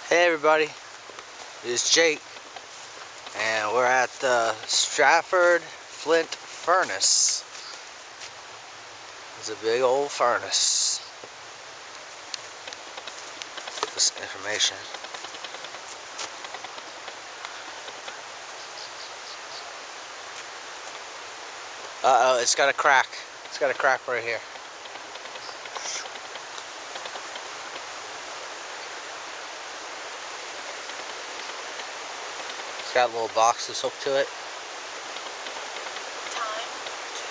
Hey everybody, it's Jake, and we're at the Stafford Flint furnace. It's a big old furnace. Get this information. Uh-oh, it's got a crack. It's got a crack right here. It's got little boxes hooked to it. Time 2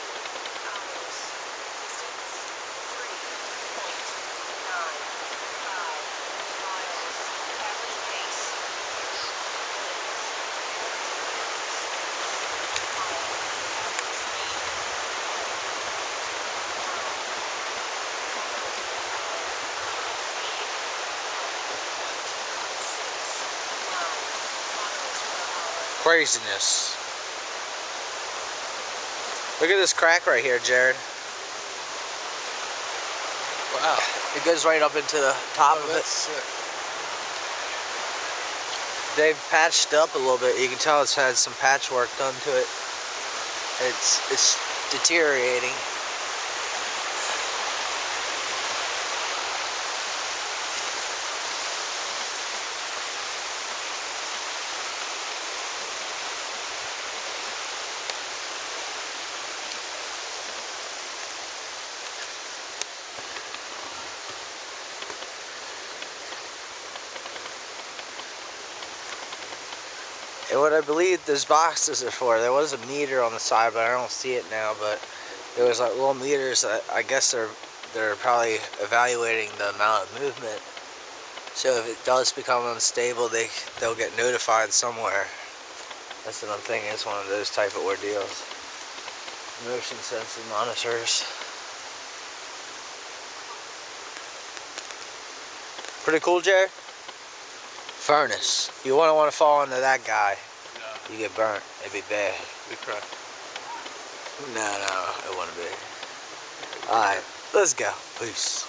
hours. Distance 3.95 miles. Average pace 8 Craziness. Look at this crack right here, Jared. Wow. It goes right up into the top of it. Sick. They've patched up a little bit. You can tell it's had some patchwork done to it. It's deteriorating. And what I believe those boxes are for, there was a meter on the side, but I don't see it now, but there was like little meters that I guess they're probably evaluating the amount of movement. So if it does become unstable, they'll get notified somewhere. That's what I'm thinking. It's one of those type of ordeals. Motion sensing monitors. Pretty cool, Jared? Furnace. You wouldn't want to fall into that guy. No. You get burnt. It'd be bad. We cry. No, it wouldn't be. Alright, let's go. Peace.